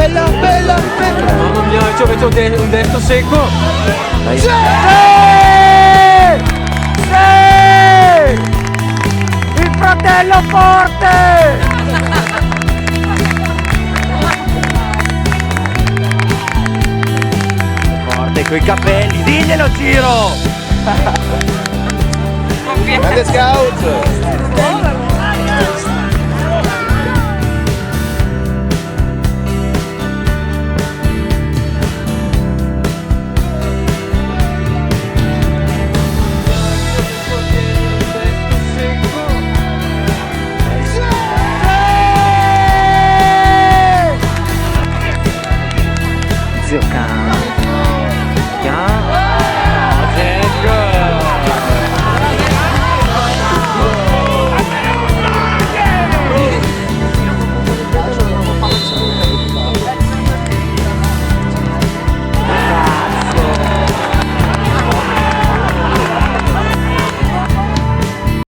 bella, bella, bella. Mamma mia, ci ho messo un destro secco. Sì! Sì! Il fratello forte! Forte coi capelli, diglielo Ciro! Grande scout!